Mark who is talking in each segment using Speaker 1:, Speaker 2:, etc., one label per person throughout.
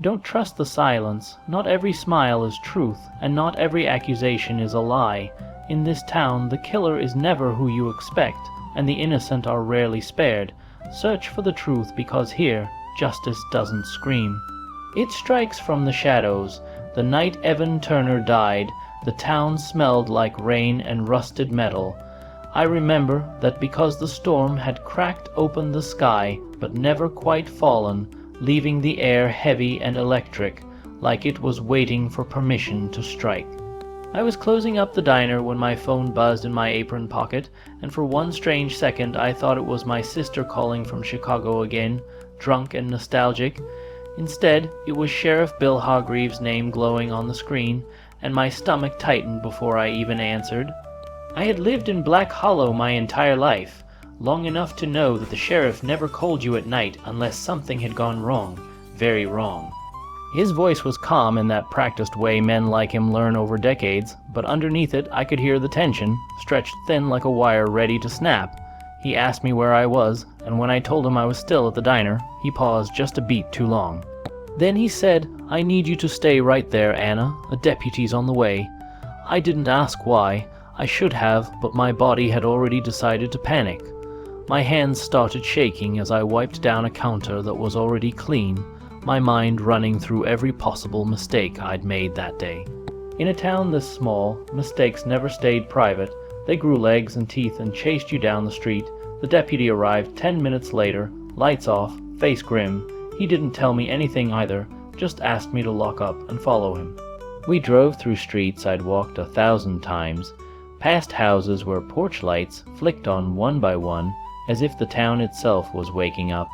Speaker 1: Don't trust the silence. Not every smile is truth, and not every accusation is a lie. In this town, the killer is never who you expect, and the innocent are rarely spared. Search for the truth, because here, justice doesn't scream. It strikes from the shadows. The night Evan Turner died, the town smelled like rain and rusted metal. I remember that because the storm had cracked open the sky, but never quite fallen, leaving the air heavy and electric, like it was waiting for permission to strike. I was closing up the diner when my phone buzzed in my apron pocket, and for one strange second I thought it was my sister calling from Chicago again, drunk and nostalgic. Instead, it was Sheriff Bill Hargreaves' name glowing on the screen, and my stomach tightened before I even answered. I had lived in Black Hollow my entire life, long enough to know that the sheriff never called you at night unless something had gone wrong, very wrong. His voice was calm in that practiced way men like him learn over decades, but underneath it I could hear the tension, stretched thin like a wire ready to snap. He asked me where I was, and when I told him I was still at the diner, he paused just a beat too long. Then he said, "I need you to stay right there, Anna. A deputy's on the way." I didn't ask why. I should have, but my body had already decided to panic. My hands started shaking as I wiped down a counter that was already clean, my mind running through every possible mistake I'd made that day. In a town this small, mistakes never stayed private. They grew legs and teeth and chased you down the street. The deputy arrived 10 minutes later, lights off, face grim. He didn't tell me anything either, just asked me to lock up and follow him. We drove through streets I'd walked 1,000 times, past houses where porch lights flicked on one by one, as if the town itself was waking up,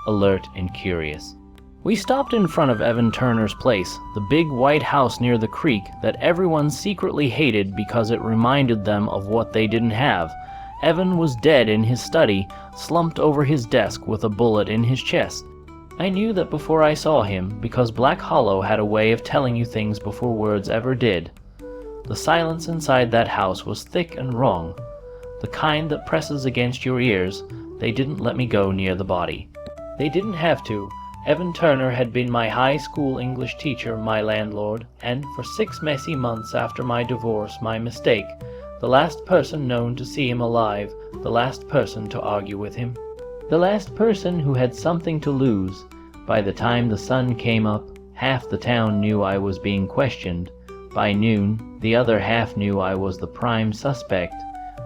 Speaker 1: alert and curious. We stopped in front of Evan Turner's place, the big white house near the creek that everyone secretly hated because it reminded them of what they didn't have. Evan was dead in his study, slumped over his desk with a bullet in his chest. I knew that before I saw him, because Black Hollow had a way of telling you things before words ever did. The silence inside that house was thick and wrong, the kind that presses against your ears. They didn't let me go near the body. They didn't have to. Evan Turner had been my high school English teacher, my landlord, and for 6 messy months after my divorce, my mistake, the last person known to see him alive, the last person to argue with him, the last person who had something to lose. By the time the sun came up, half the town knew I was being questioned. By noon, the other half knew I was the prime suspect.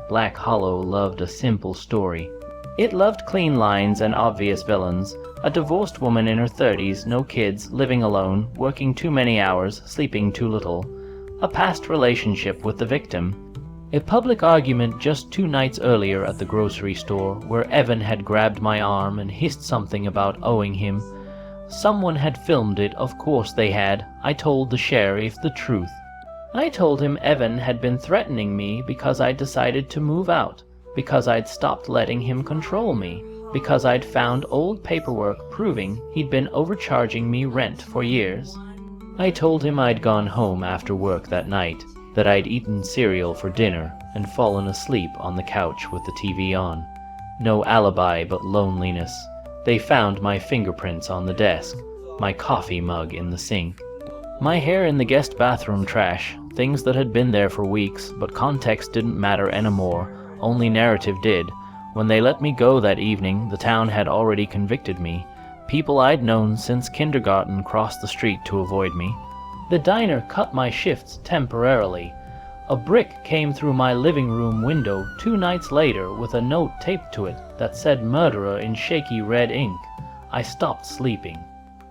Speaker 1: Black Hollow loved a simple story. It loved clean lines and obvious villains. A divorced woman in her 30s, no kids, living alone, working too many hours, sleeping too little. A past relationship with the victim. A public argument just 2 nights earlier at the grocery store, where Evan had grabbed my arm and hissed something about owing him. Someone had filmed it, of course they had. I told the sheriff the truth. I told him Evan had been threatening me because I'd decided to move out, because I'd stopped letting him control me, because I'd found old paperwork proving he'd been overcharging me rent for years. I told him I'd gone home after work that night, that I'd eaten cereal for dinner and fallen asleep on the couch with the TV on. No alibi but loneliness. They found my fingerprints on the desk, my coffee mug in the sink, my hair in the guest bathroom trash, things that had been there for weeks, but context didn't matter anymore, only narrative did. When they let me go that evening, the town had already convicted me. People I'd known since kindergarten crossed the street to avoid me. The diner cut my shifts temporarily. A brick came through my living room window 2 nights later with a note taped to it that said murderer in shaky red ink. I stopped sleeping.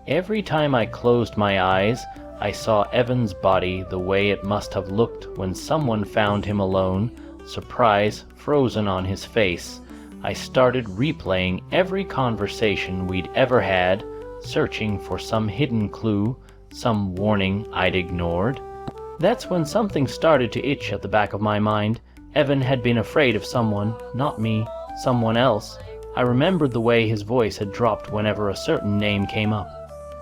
Speaker 1: Every time I closed my eyes, I saw Evan's body the way it must have looked when someone found him alone, surprise frozen on his face. I started replaying every conversation we'd ever had, searching for some hidden clue, some warning I'd ignored. That's when something started to itch at the back of my mind. Evan had been afraid of someone, not me, someone else. I remembered the way his voice had dropped whenever a certain name came up.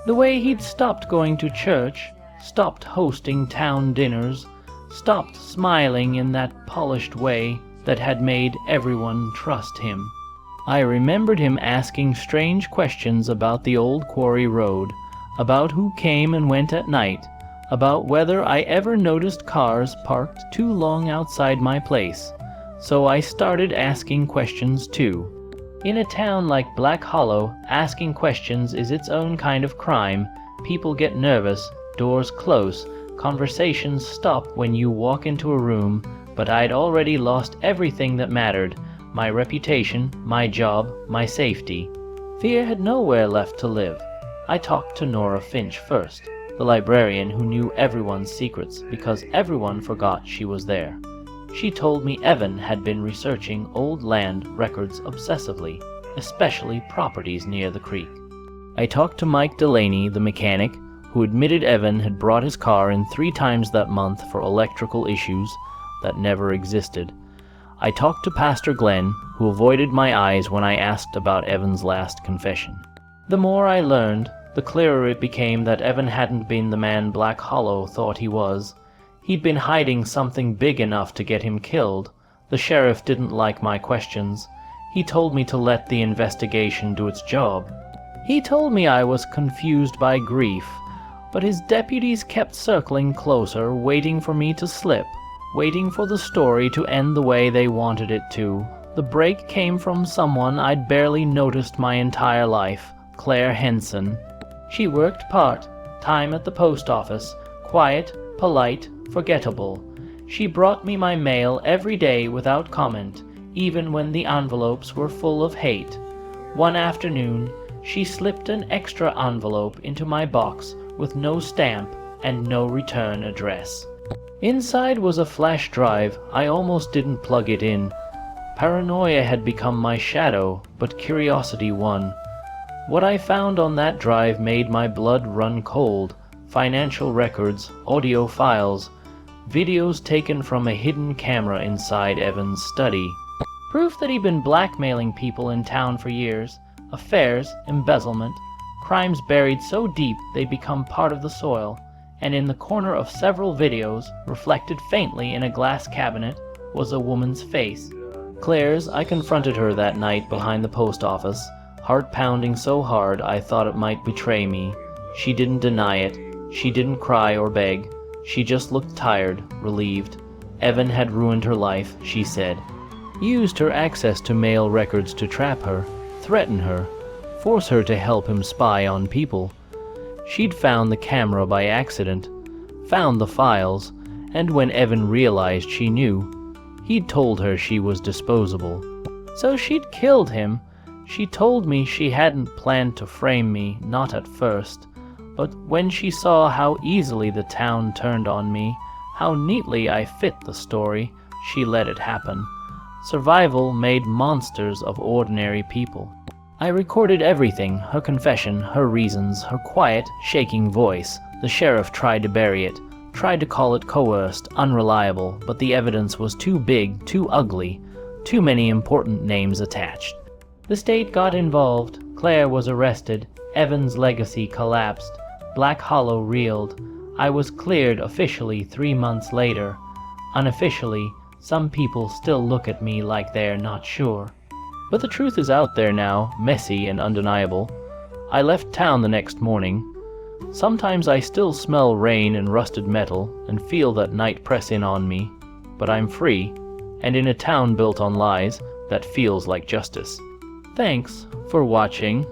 Speaker 1: The way he'd stopped going to church, stopped hosting town dinners, stopped smiling in that polished way that had made everyone trust him. I remembered him asking strange questions about the old quarry road, about who came and went at night, about whether I ever noticed cars parked too long outside my place. So I started asking questions too. In a town like Black Hollow, asking questions is its own kind of crime. People get nervous, doors close, conversations stop when you walk into a room, but I'd already lost everything that mattered: my reputation, my job, my safety. Fear had nowhere left to live. I talked to Nora Finch first, the librarian who knew everyone's secrets because everyone forgot she was there. She told me Evan had been researching old land records obsessively, especially properties near the creek. I talked to Mike Delaney, the mechanic, who admitted Evan had brought his car in 3 times that month for electrical issues that never existed. I talked to Pastor Glenn, who avoided my eyes when I asked about Evan's last confession. The more I learned, the clearer it became that Evan hadn't been the man Black Hollow thought he was. He'd been hiding something big enough to get him killed. The sheriff didn't like my questions. He told me to let the investigation do its job. He told me I was confused by grief, but his deputies kept circling closer, waiting for me to slip, waiting for the story to end the way they wanted it to. The break came from someone I'd barely noticed my entire life, Claire Henson. She worked part-time at the post office, quiet, polite, forgettable. She brought me my mail every day without comment, even when the envelopes were full of hate. One afternoon, she slipped an extra envelope into my box with no stamp and no return address. Inside was a flash drive. I almost didn't plug it in. Paranoia had become my shadow, but curiosity won. What I found on that drive made my blood run cold. Financial records, audio files, videos taken from a hidden camera inside Evan's study. Proof that he'd been blackmailing people in town for years. Affairs, embezzlement, crimes buried so deep they become part of the soil. And in the corner of several videos, reflected faintly in a glass cabinet, was a woman's face. Claire's. I confronted her that night behind the post office, heart pounding so hard I thought it might betray me. She didn't deny it. She didn't cry or beg. She just looked tired, relieved. Evan had ruined her life, she said. Used her access to mail records to trap her, threaten her, force her to help him spy on people. She'd found the camera by accident, found the files, and when Evan realized she knew, he'd told her she was disposable. So she'd killed him. She told me she hadn't planned to frame me, not at first. But when she saw how easily the town turned on me, how neatly I fit the story, she let it happen. Survival made monsters of ordinary people. I recorded everything, her confession, her reasons, her quiet, shaking voice. The sheriff tried to bury it, tried to call it coerced, unreliable, but the evidence was too big, too ugly, too many important names attached. The state got involved. Claire was arrested. Evan's legacy collapsed. Black Hollow reeled. I was cleared officially 3 months later. Unofficially, some people still look at me like they're not sure. But the truth is out there now, messy and undeniable. I left town the next morning. Sometimes I still smell rain and rusted metal and feel that night press in on me. But I'm free, and in a town built on lies, that feels like justice. Thanks for watching.